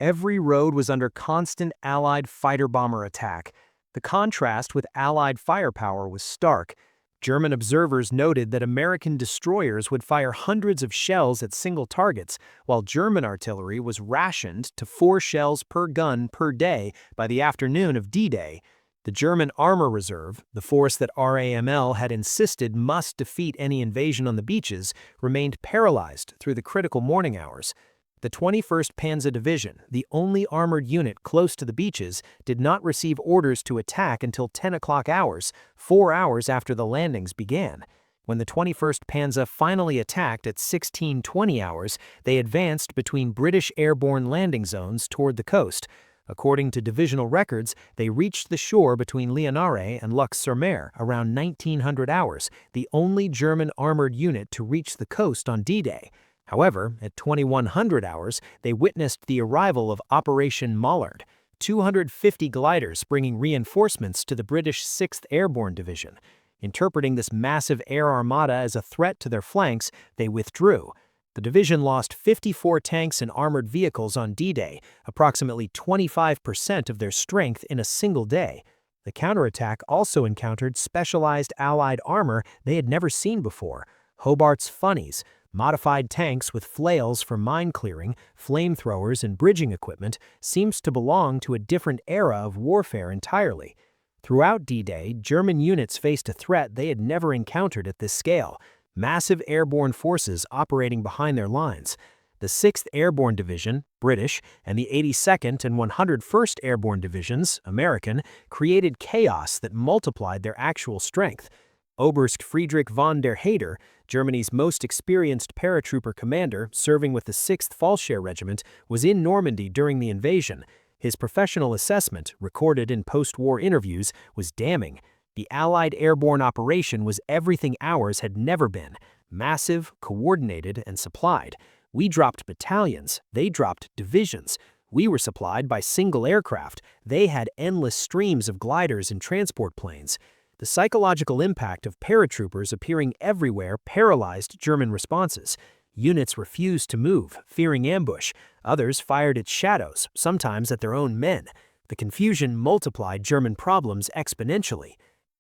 Every road was under constant Allied fighter-bomber attack. The contrast with Allied firepower was stark. German observers noted that American destroyers would fire hundreds of shells at single targets, while German artillery was rationed to 4 shells per gun per day by the afternoon of D-Day. The German Armor Reserve, the force that RAML had insisted must defeat any invasion on the beaches, remained paralyzed through the critical morning hours. The 21st Panzer Division, the only armored unit close to the beaches, did not receive orders to attack until 10 o'clock hours, 4 hours after the landings began. When the 21st Panzer finally attacked at 16:20 hours, they advanced between British airborne landing zones toward the coast. According to divisional records, they reached the shore between Lionare and Lux-sur-Mer around 1900 hours, the only German armored unit to reach the coast on D-Day. However, at 2100 hours, they witnessed the arrival of Operation Mallard, 250 gliders bringing reinforcements to the British 6th Airborne Division. Interpreting this massive air armada as a threat to their flanks, they withdrew. The division lost 54 tanks and armored vehicles on D-Day, approximately 25% of their strength in a single day. The counterattack also encountered specialized Allied armor they had never seen before: Hobart's funnies, modified tanks with flails for mine clearing, flamethrowers, and bridging equipment, seems to belong to a different era of warfare entirely. Throughout D-Day, German units faced a threat they had never encountered at this scale: massive airborne forces operating behind their lines. The 6th Airborne Division, British, and the 82nd and 101st Airborne Divisions, American, created chaos that multiplied their actual strength. Oberst Friedrich von der Heydte, Germany's most experienced paratrooper commander serving with the 6th Fallschirm Regiment, was in Normandy during the invasion. His professional assessment, recorded in post-war interviews, was damning. The Allied airborne operation was everything ours had never been: massive, coordinated, and supplied. We dropped battalions, they dropped divisions. We were supplied by single aircraft, they had endless streams of gliders and transport planes. The psychological impact of paratroopers appearing everywhere paralyzed German responses. Units refused to move, fearing ambush. Others fired at shadows, sometimes at their own men. The confusion multiplied German problems exponentially.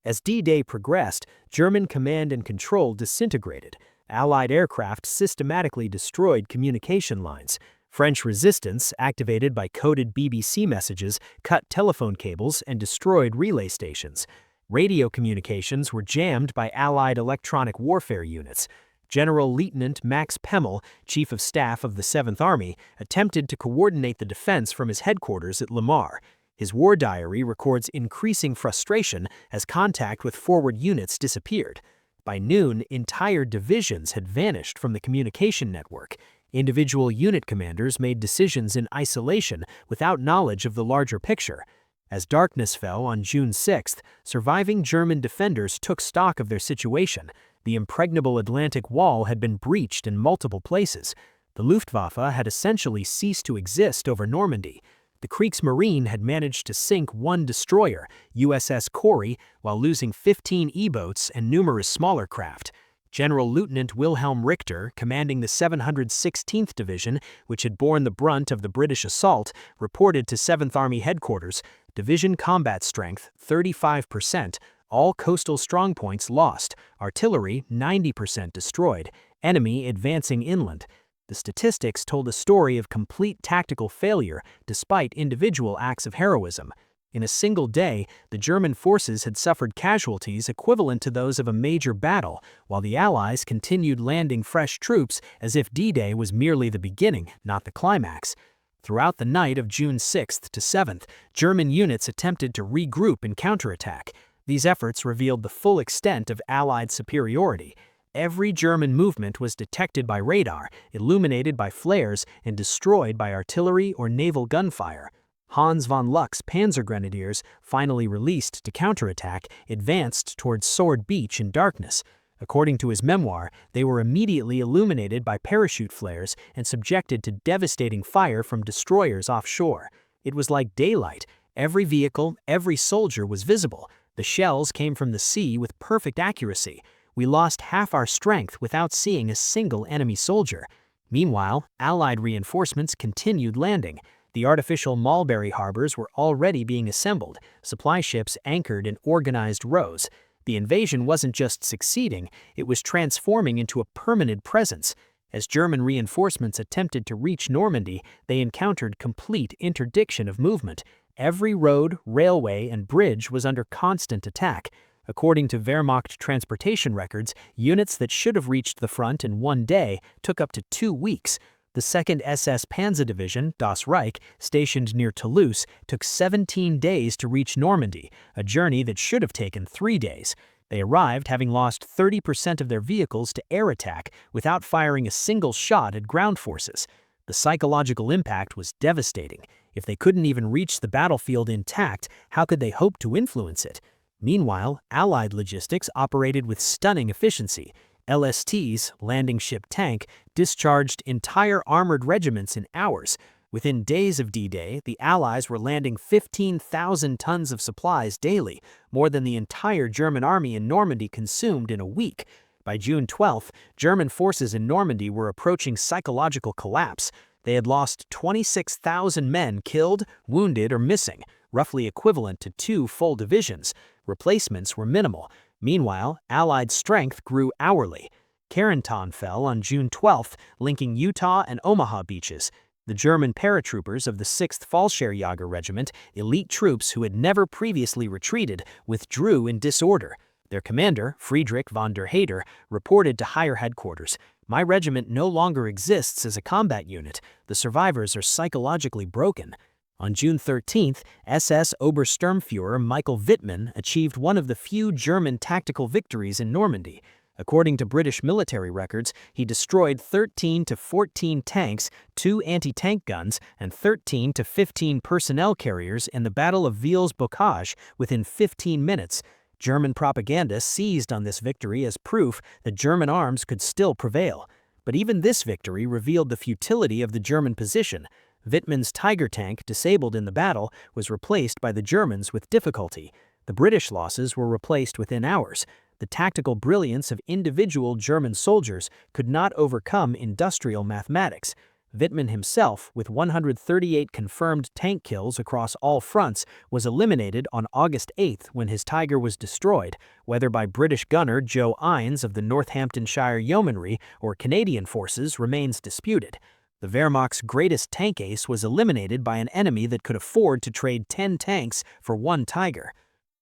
As D-Day progressed, German command and control disintegrated. Allied aircraft systematically destroyed communication lines. French resistance, activated by coded BBC messages, cut telephone cables and destroyed relay stations. Radio communications were jammed by Allied electronic warfare units. General Lieutenant Max Pemmel, Chief of Staff of the 7th Army, attempted to coordinate the defense from his headquarters at Lamar. His war diary records increasing frustration as contact with forward units disappeared. By noon, entire divisions had vanished from the communication network. Individual unit commanders made decisions in isolation without knowledge of the larger picture. As darkness fell on June 6th, surviving German defenders took stock of their situation. The impregnable Atlantic Wall had been breached in multiple places. The Luftwaffe had essentially ceased to exist over Normandy. The Kriegsmarine had managed to sink 1 destroyer, USS Corrie, while losing 15 E-boats and numerous smaller craft. General Lieutenant Wilhelm Richter, commanding the 716th Division, which had borne the brunt of the British assault, reported to 7th Army headquarters: division combat strength 35%, all coastal strongpoints lost, artillery 90% destroyed, enemy advancing inland. The statistics told a story of complete tactical failure despite individual acts of heroism. In a single day, the German forces had suffered casualties equivalent to those of a major battle, while the Allies continued landing fresh troops as if D-Day was merely the beginning, not the climax. Throughout the night of June 6th to 7th, German units attempted to regroup and counterattack. These efforts revealed the full extent of Allied superiority. Every German movement was detected by radar, illuminated by flares, and destroyed by artillery or naval gunfire. Hans von Luck's Panzer Grenadiers, finally released to counterattack, advanced towards Sword Beach in darkness. According to his memoir, they were immediately illuminated by parachute flares and subjected to devastating fire from destroyers offshore. It was like daylight. Every vehicle, every soldier was visible. The shells came from the sea with perfect accuracy. We lost half our strength without seeing a single enemy soldier. Meanwhile, Allied reinforcements continued landing. The artificial Mulberry harbors were already being assembled, supply ships anchored in organized rows. The invasion wasn't just succeeding, it was transforming into a permanent presence. As German reinforcements attempted to reach Normandy, they encountered complete interdiction of movement. Every road, railway, and bridge was under constant attack. According to Wehrmacht transportation records, units that should have reached the front in one day took up to 2 weeks. The 2nd SS Panzer Division, Das Reich, stationed near Toulouse, took 17 days to reach Normandy, a journey that should have taken 3 days. They arrived having lost 30% of their vehicles to air attack without firing a single shot at ground forces. The psychological impact was devastating. If they couldn't even reach the battlefield intact, how could they hope to influence it? Meanwhile, Allied logistics operated with stunning efficiency. LSTs, landing ship tank, discharged entire armored regiments in hours. Within days of D-Day, the Allies were landing 15,000 tons of supplies daily, more than the entire German army in Normandy consumed in a week. By June 12th, German forces in Normandy were approaching psychological collapse. They had lost 26,000 men killed, wounded, or missing, roughly equivalent to 2 full divisions. Replacements were minimal. Meanwhile, Allied strength grew hourly. Carentan fell on June 12th, linking Utah and Omaha beaches. The German paratroopers of the 6th Fallschirmjäger Regiment, elite troops who had never previously retreated, withdrew in disorder. Their commander, Friedrich von der Heydte, reported to higher headquarters, "My regiment no longer exists as a combat unit. The survivors are psychologically broken." On June 13th, SS Obersturmführer Michael Wittmann achieved one of the few German tactical victories in Normandy. According to British military records, he destroyed 13 to 14 tanks, 2 anti-tank guns, and 13 to 15 personnel carriers in the Battle of Villers-Bocage within 15 minutes. German propaganda seized on this victory as proof that German arms could still prevail. But even this victory revealed the futility of the German position. Wittmann's Tiger tank, disabled in the battle, was replaced by the Germans with difficulty. The British losses were replaced within hours. The tactical brilliance of individual German soldiers could not overcome industrial mathematics. Wittmann himself, with 138 confirmed tank kills across all fronts, was eliminated on August 8th when his Tiger was destroyed, whether by British gunner Joe Innes of the Northamptonshire Yeomanry or Canadian forces remains disputed. The Wehrmacht's greatest tank ace was eliminated by an enemy that could afford to trade 10 tanks for 1 Tiger.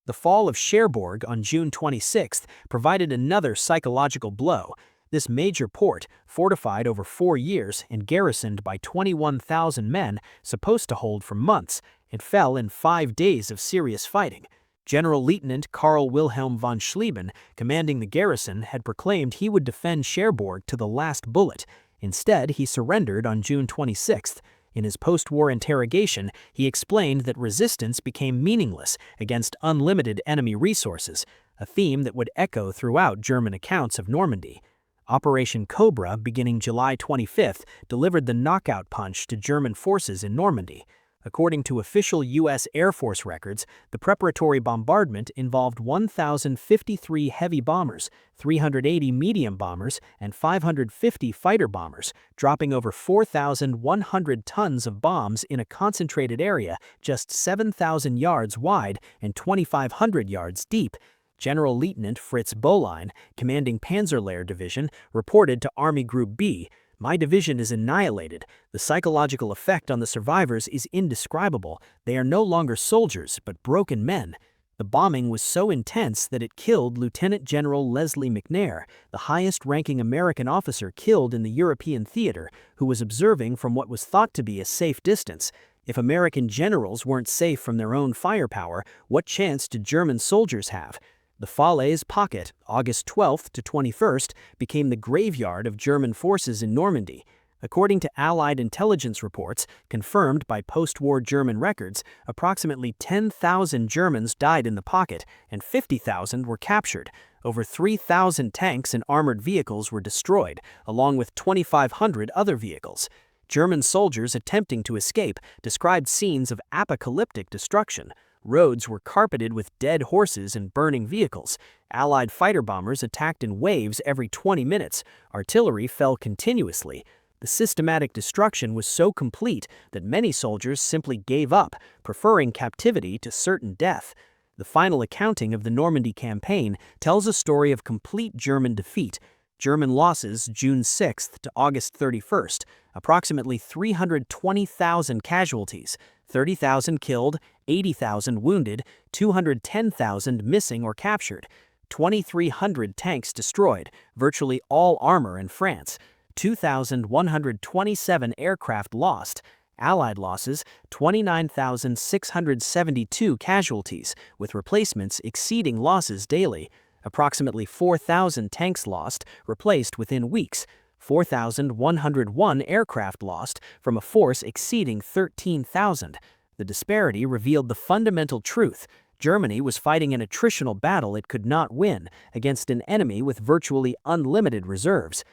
The fall of Cherbourg on June 26th provided another psychological blow. This major port, fortified over 4 years and garrisoned by 21,000 men, supposed to hold for months, it fell in 5 days of serious fighting. General Lieutenant Karl Wilhelm von Schlieben, commanding the garrison, had proclaimed he would defend Cherbourg to the last bullet. Instead, he surrendered on June 26th. In his post-war interrogation, he explained that resistance became meaningless against unlimited enemy resources, a theme that would echo throughout German accounts of Normandy. Operation Cobra, beginning July 25th, delivered the knockout punch to German forces in Normandy. According to official U.S. Air Force records, the preparatory bombardment involved 1,053 heavy bombers, 380 medium bombers, and 550 fighter bombers, dropping over 4,100 tons of bombs in a concentrated area just 7,000 yards wide and 2,500 yards deep. General Lieutenant Fritz Bohlein, commanding Panzerlehr Division, reported to Army Group B, "My division is annihilated. The psychological effect on the survivors is indescribable. They are no longer soldiers, but broken men." The bombing was so intense that it killed Lieutenant General Leslie McNair, the highest-ranking American officer killed in the European theater, who was observing from what was thought to be a safe distance. If American generals weren't safe from their own firepower, what chance did German soldiers have? The Falaise Pocket, August 12th to 21st, became the graveyard of German forces in Normandy. According to Allied intelligence reports, confirmed by post-war German records, approximately 10,000 Germans died in the pocket and 50,000 were captured. Over 3,000 tanks and armored vehicles were destroyed, along with 2,500 other vehicles. German soldiers attempting to escape described scenes of apocalyptic destruction. Roads were carpeted with dead horses and burning vehicles. Allied fighter bombers attacked in waves every 20 minutes. Artillery fell continuously. The systematic destruction was so complete that many soldiers simply gave up, preferring captivity to certain death. The final accounting of the Normandy campaign tells a story of complete German defeat. German losses June 6th to August 31st, approximately 320,000 casualties, 30,000 killed, 80,000 wounded, 210,000 missing or captured, 2,300 tanks destroyed, virtually all armor in France, 2,127 aircraft lost. Allied losses, 29,672 casualties, with replacements exceeding losses daily. Approximately 4,000 tanks lost, replaced within weeks. 4,101 aircraft lost from a force exceeding 13,000. The disparity revealed the fundamental truth. Germany was fighting an attritional battle it could not win against an enemy with virtually unlimited reserves.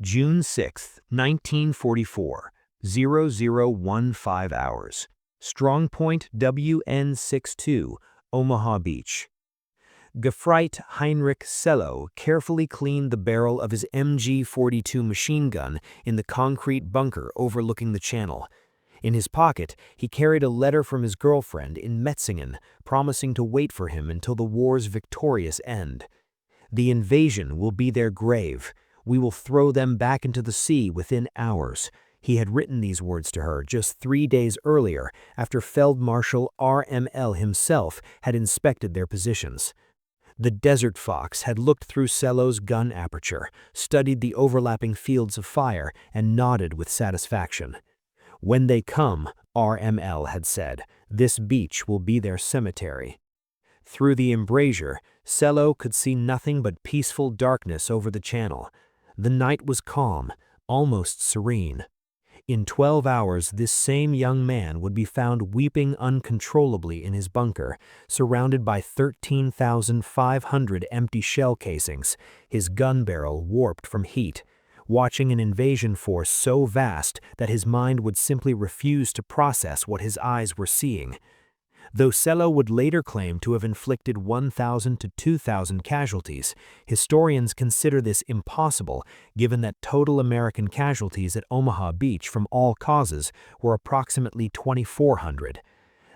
June 6, 1944, 0015 hours. Strongpoint WN62, Omaha Beach. Gefreit Heinrich Severloh carefully cleaned the barrel of his MG-42 machine gun in the concrete bunker overlooking the channel. In his pocket, he carried a letter from his girlfriend in Metzingen, promising to wait for him until the war's victorious end. "The invasion will be their grave. We will throw them back into the sea within hours." He had written these words to her just 3 days earlier after Feldmarschall RML himself had inspected their positions. The Desert Fox had looked through Severloh's gun aperture, studied the overlapping fields of fire, and nodded with satisfaction. "When they come," RML had said, "this beach will be their cemetery." Through the embrasure, Severloh could see nothing but peaceful darkness over the channel. The night was calm, almost serene. In 12 hours, this same young man would be found weeping uncontrollably in his bunker, surrounded by 13,500 empty shell casings, his gun barrel warped from heat, watching an invasion force so vast that his mind would simply refuse to process what his eyes were seeing. Though Severloh would later claim to have inflicted 1,000 to 2,000 casualties, historians consider this impossible given that total American casualties at Omaha Beach from all causes were approximately 2,400.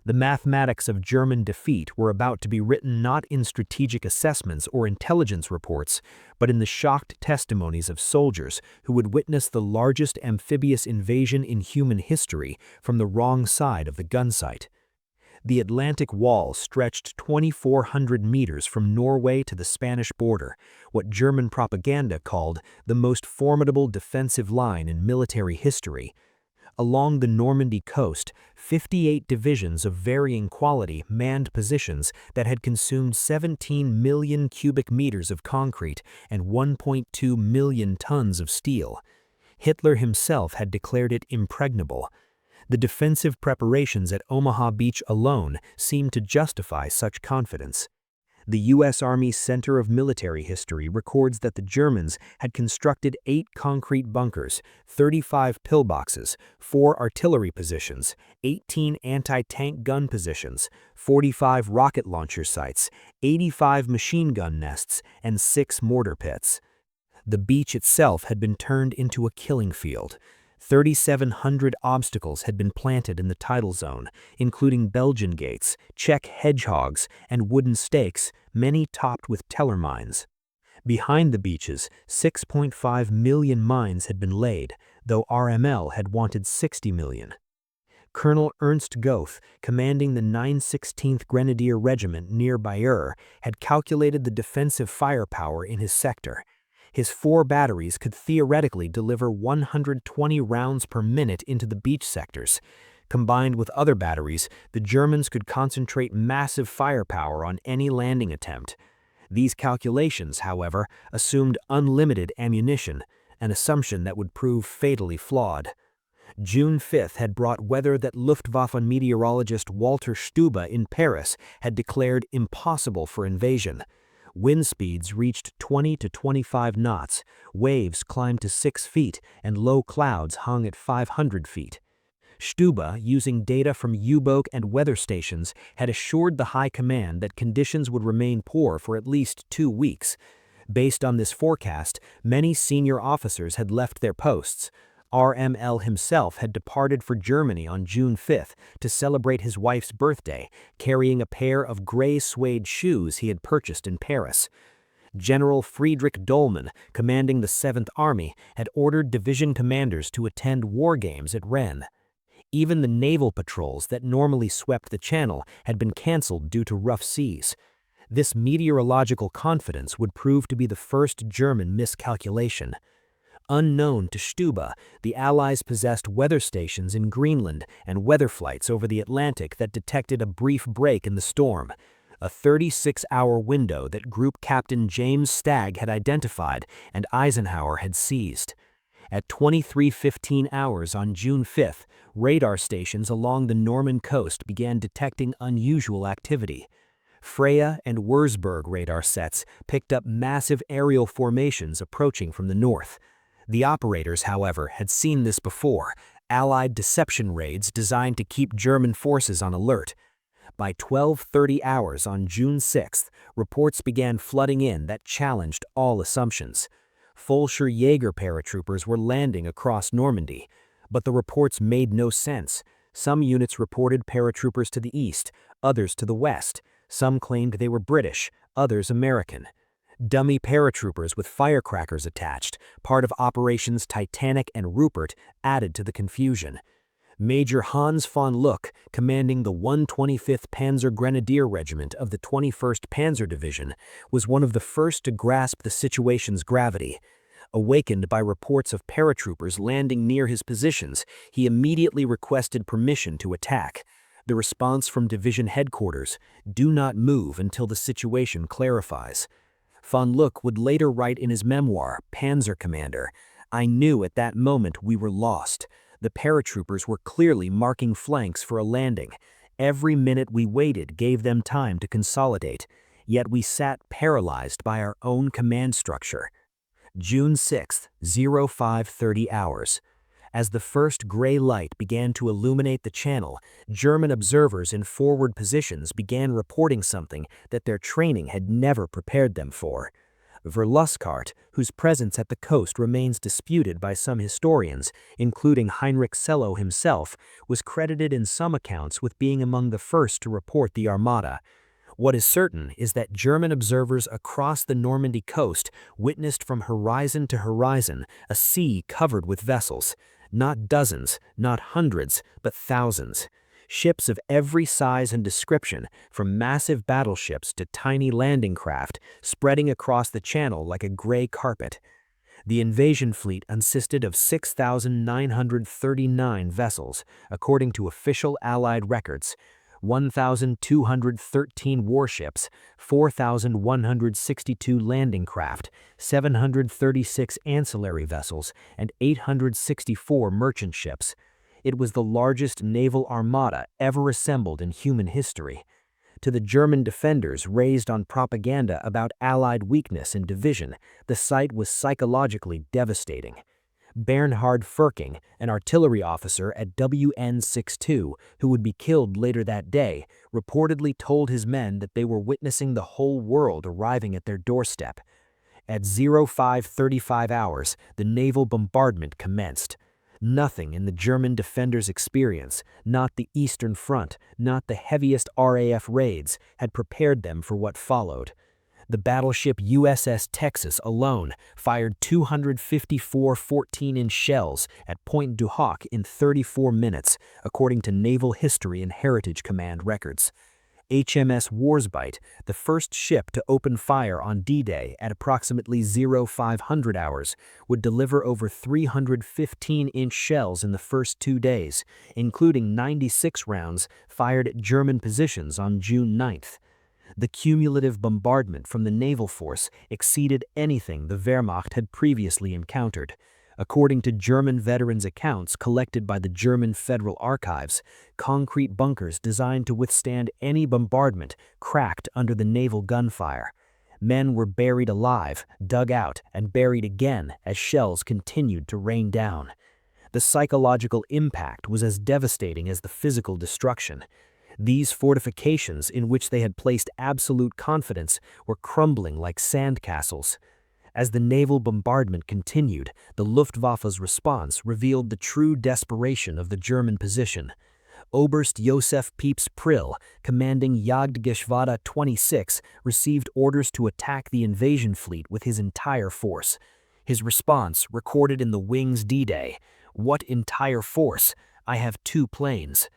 The mathematics of German defeat were about to be written not in strategic assessments or intelligence reports, but in the shocked testimonies of soldiers who would witness the largest amphibious invasion in human history from the wrong side of the gun sight. The Atlantic Wall stretched 2,400 meters from Norway to the Spanish border, what German propaganda called the most formidable defensive line in military history. Along the Normandy coast, 58 divisions of varying quality manned positions that had consumed 17 million cubic meters of concrete and 1.2 million tons of steel. Hitler himself had declared it impregnable. The defensive preparations at Omaha Beach alone seemed to justify such confidence. The U.S. Army Center of Military History records that the Germans had constructed 8 concrete bunkers, 35 pillboxes, 4 artillery positions, 18 anti-tank gun positions, 45 rocket launcher sites, 85 machine gun nests, and 6 mortar pits. The beach itself had been turned into a killing field. 3,700 obstacles had been planted in the tidal zone, including Belgian gates, Czech hedgehogs, and wooden stakes, many topped with teller mines. Behind the beaches, 6.5 million mines had been laid, though RML had wanted 60 million. Colonel Ernst Goeth, commanding the 916th Grenadier Regiment near Bayeux, had calculated the defensive firepower in his sector. His 4 batteries could theoretically deliver 120 rounds per minute into the beach sectors. Combined with other batteries, the Germans could concentrate massive firepower on any landing attempt. These calculations, however, assumed unlimited ammunition, an assumption that would prove fatally flawed. June 5th had brought weather that Luftwaffe meteorologist Walter Stube in Paris had declared impossible for invasion. Wind speeds reached 20 to 25 knots, waves climbed to 6 feet, and low clouds hung at 500 feet. Stube, using data from U-boat and weather stations, had assured the High Command that conditions would remain poor for at least 2 weeks. Based on this forecast, many senior officers had left their posts. RML himself had departed for Germany on June 5 to celebrate his wife's birthday, carrying a pair of gray suede shoes he had purchased in Paris. General Friedrich Dolman, commanding the 7th Army, had ordered division commanders to attend war games at Rennes. Even the naval patrols that normally swept the channel had been cancelled due to rough seas. This meteorological confidence would prove to be the first German miscalculation. Unknown to Stuba, the Allies possessed weather stations in Greenland and weather flights over the Atlantic that detected a brief break in the storm, a 36-hour window that Group Captain James Stagg had identified and Eisenhower had seized. At 23:15 hours on June 5, radar stations along the Norman coast began detecting unusual activity. Freya and Wurzburg radar sets picked up massive aerial formations approaching from the north. The operators, however, had seen this before, Allied deception raids designed to keep German forces on alert. By 12:30 hours on June 6, reports began flooding in that challenged all assumptions. Fulcher Jaeger paratroopers were landing across Normandy, but the reports made no sense. Some units reported paratroopers to the east, others to the west. Some claimed they were British, others American. Dummy paratroopers with firecrackers attached, part of Operations Titanic and Rupert, added to the confusion. Major Hans von Luck, commanding the 125th Panzer Grenadier Regiment of the 21st Panzer Division, was one of the first to grasp the situation's gravity. Awakened by reports of paratroopers landing near his positions, he immediately requested permission to attack. The response from division headquarters, "Do not move until the situation clarifies." Von Luck would later write in his memoir, Panzer Commander, "I knew at that moment we were lost. The paratroopers were clearly marking flanks for a landing. Every minute we waited gave them time to consolidate, yet we sat paralyzed by our own command structure." June 6, 05:30 hours. As the first gray light began to illuminate the channel, German observers in forward positions began reporting something that their training had never prepared them for. Verluskart, whose presence at the coast remains disputed by some historians, including Heinrich Severloh himself, was credited in some accounts with being among the first to report the Armada. What is certain is that German observers across the Normandy coast witnessed from horizon to horizon a sea covered with vessels. Not dozens, not hundreds, but thousands. Ships of every size and description, from massive battleships to tiny landing craft, spreading across the channel like a gray carpet. The invasion fleet consisted of 6,939 vessels, according to official Allied records, 1,213 warships, 4,162 landing craft, 736 ancillary vessels, and 864 merchant ships. It was the largest naval armada ever assembled in human history. To the German defenders raised on propaganda about Allied weakness and division, the sight was psychologically devastating. Bernhard Furking, an artillery officer at WN62, who would be killed later that day, reportedly told his men that they were witnessing the whole world arriving at their doorstep. At 05:35 hours, the naval bombardment commenced. Nothing in the German defenders' experience, not the Eastern Front, not the heaviest RAF raids, had prepared them for what followed. The battleship USS Texas alone fired 254 14-inch shells at Point du Hoc in 34 minutes, according to Naval History and Heritage Command records. HMS Warsbite, the first ship to open fire on D-Day at approximately 0500 hours, would deliver over 315-inch shells in the first 2 days, including 96 rounds fired at German positions on June 9th. The cumulative bombardment from the naval force exceeded anything the Wehrmacht had previously encountered. According to German veterans' accounts collected by the German Federal Archives, concrete bunkers designed to withstand any bombardment cracked under the naval gunfire. Men were buried alive, dug out, and buried again as shells continued to rain down. The psychological impact was as devastating as the physical destruction. These fortifications, in which they had placed absolute confidence, were crumbling like sandcastles. As the naval bombardment continued, the Luftwaffe's response revealed the true desperation of the German position. Oberst Josef Pieps Prill, commanding Jagdgeschwader 26, received orders to attack the invasion fleet with his entire force. His response, recorded in the Wings D-Day: "What entire force? I have 2 planes."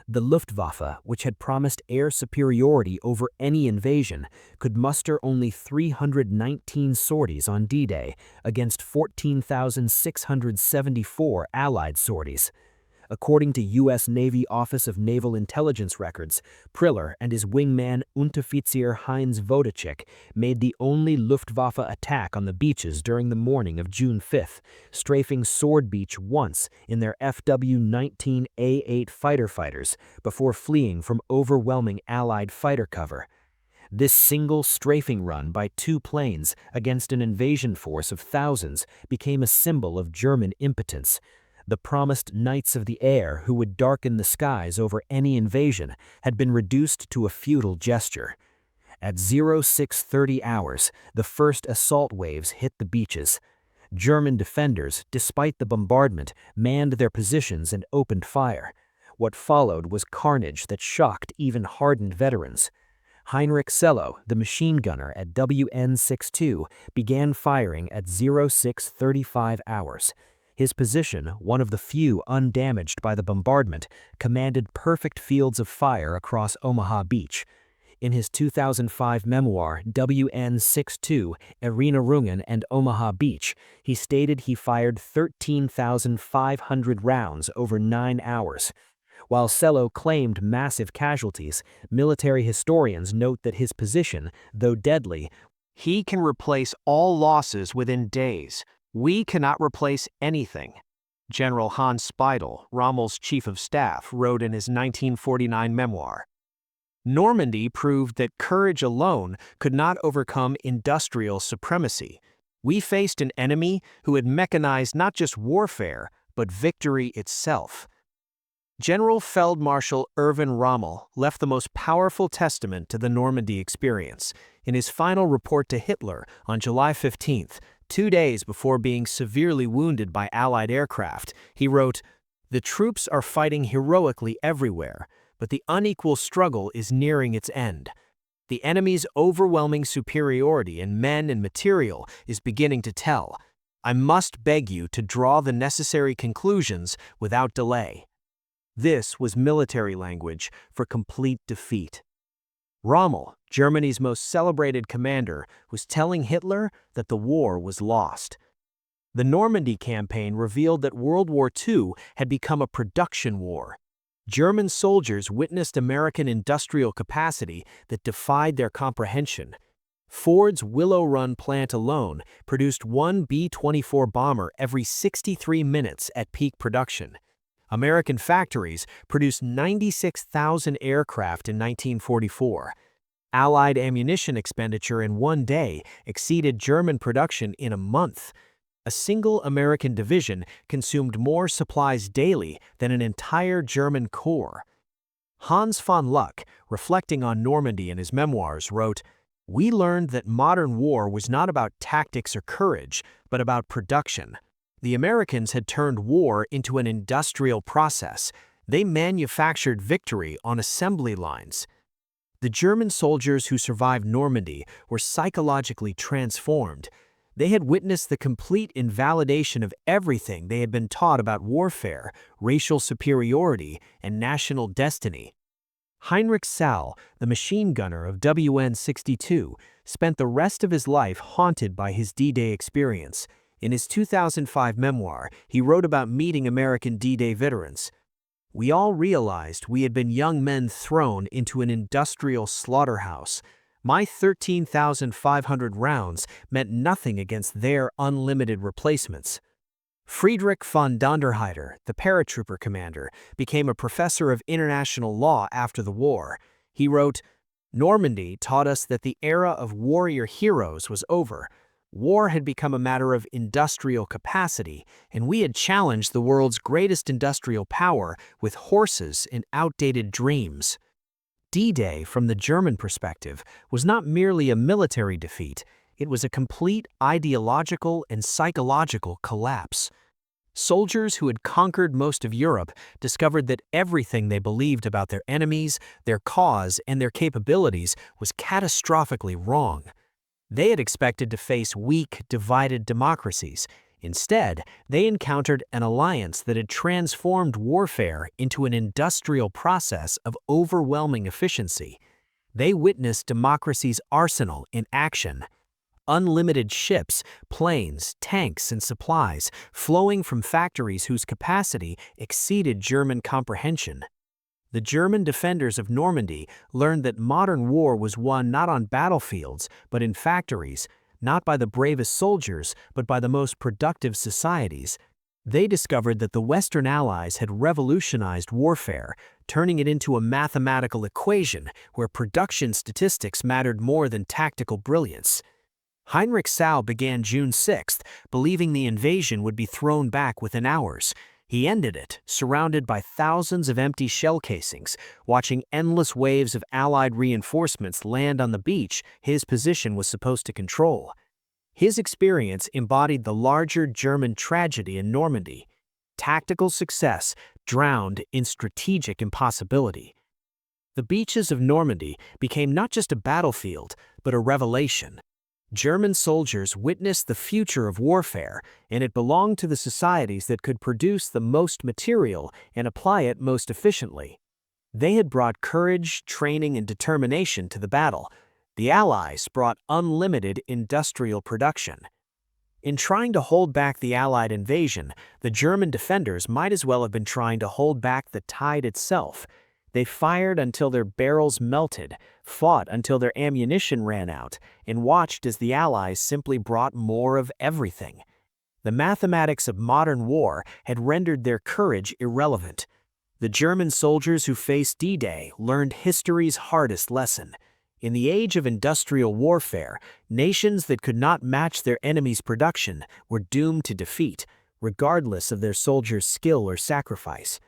The Luftwaffe, which had promised air superiority over any invasion, could muster only 319 sorties on D-Day against 14,674 Allied sorties. According to U.S. Navy Office of Naval Intelligence records, Priller and his wingman Unteroffizier Heinz Vodacek made the only Luftwaffe attack on the beaches during the morning of June 5, strafing Sword Beach once in their FW-19A8 fighter fighters before fleeing from overwhelming Allied fighter cover. This single strafing run by 2 planes against an invasion force of thousands became a symbol of German impotence. The promised knights of the air who would darken the skies over any invasion had been reduced to a futile gesture. At 0630 hours, the first assault waves hit the beaches. German defenders, despite the bombardment, manned their positions and opened fire. What followed was carnage that shocked even hardened veterans. Heinrich Severloh, the machine gunner at WN62, began firing at 0635 hours. His position, one of the few undamaged by the bombardment, commanded perfect fields of fire across Omaha Beach. In his 2005 memoir, WN62, Erinnerungen and Omaha Beach, he stated he fired 13,500 rounds over 9 hours. While Severloh claimed massive casualties, military historians note that his position, though deadly, He can replace all losses within days. We cannot replace anything. General Hans Speidel, Rommel's chief of staff, wrote in his 1949 memoir. Normandy proved that courage alone could not overcome industrial supremacy. We faced an enemy who had mechanized not just warfare, but victory itself. General Feldmarschall Erwin Rommel left the most powerful testament to the Normandy experience. In his final report to Hitler on July 15th, 2 days before being severely wounded by Allied aircraft, he wrote, "The troops are fighting heroically everywhere, but the unequal struggle is nearing its end. The enemy's overwhelming superiority in men and material is beginning to tell. I must beg you to draw the necessary conclusions without delay." This was military language for complete defeat. Rommel, Germany's most celebrated commander, was telling Hitler that the war was lost. The Normandy campaign revealed that World War II had become a production war. German soldiers witnessed American industrial capacity that defied their comprehension. Ford's Willow Run plant alone produced 1 B-24 bomber every 63 minutes at peak production. American factories produced 96,000 aircraft in 1944. Allied ammunition expenditure in 1 day exceeded German production in a month. A single American division consumed more supplies daily than an entire German corps. Hans von Luck, reflecting on Normandy in his memoirs, wrote, "We learned that modern war was not about tactics or courage, but about production. The Americans had turned war into an industrial process. They manufactured victory on assembly lines." The German soldiers who survived Normandy were psychologically transformed. They had witnessed the complete invalidation of everything they had been taught about warfare, racial superiority, and national destiny. Heinrich Severloh, the machine gunner of WN62, spent the rest of his life haunted by his D-Day experience. In his 2005 memoir, he wrote about meeting American D-Day veterans. "We all realized we had been young men thrown into an industrial slaughterhouse. My 13,500 rounds meant nothing against their unlimited replacements." Friedrich von Donderheider, the paratrooper commander, became a professor of international law after the war. He wrote, "Normandy taught us that the era of warrior heroes was over. War had become a matter of industrial capacity, and we had challenged the world's greatest industrial power with horses and outdated dreams." D-Day, from the German perspective, was not merely a military defeat. It was a complete ideological and psychological collapse. Soldiers who had conquered most of Europe discovered that everything they believed about their enemies, their cause, and their capabilities was catastrophically wrong. They had expected to face weak, divided democracies. Instead, they encountered an alliance that had transformed warfare into an industrial process of overwhelming efficiency. They witnessed democracy's arsenal in action. Unlimited ships, planes, tanks, and supplies flowing from factories whose capacity exceeded German comprehension. The German defenders of Normandy learned that modern war was won not on battlefields, but in factories, not by the bravest soldiers, but by the most productive societies. They discovered that the Western Allies had revolutionized warfare, turning it into a mathematical equation where production statistics mattered more than tactical brilliance. Heinrich Severloh began June 6th, believing the invasion would be thrown back within hours. He ended it, surrounded by thousands of empty shell casings, watching endless waves of Allied reinforcements land on the beach his position was supposed to control. His experience embodied the larger German tragedy in Normandy. Tactical success drowned in strategic impossibility. The beaches of Normandy became not just a battlefield, but a revelation. German soldiers witnessed the future of warfare, and it belonged to the societies that could produce the most material and apply it most efficiently. They had brought courage, training, and determination to the battle. The Allies brought unlimited industrial production. In trying to hold back the Allied invasion, the German defenders might as well have been trying to hold back the tide itself. They fired until their barrels melted, fought until their ammunition ran out, and watched as the Allies simply brought more of everything. The mathematics of modern war had rendered their courage irrelevant. The German soldiers who faced D-Day learned history's hardest lesson. In the age of industrial warfare, nations that could not match their enemy's production were doomed to defeat, regardless of their soldiers' skill or sacrifice.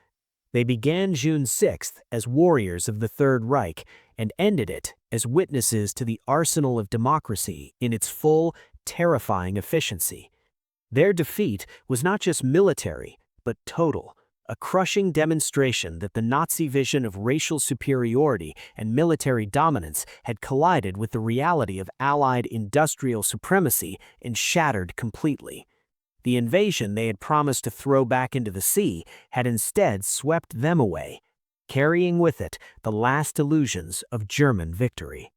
They began June 6th as warriors of the Third Reich and ended it as witnesses to the arsenal of democracy in its full, terrifying efficiency. Their defeat was not just military, but total, a crushing demonstration that the Nazi vision of racial superiority and military dominance had collided with the reality of Allied industrial supremacy and shattered completely. The invasion they had promised to throw back into the sea had instead swept them away, carrying with it the last illusions of German victory.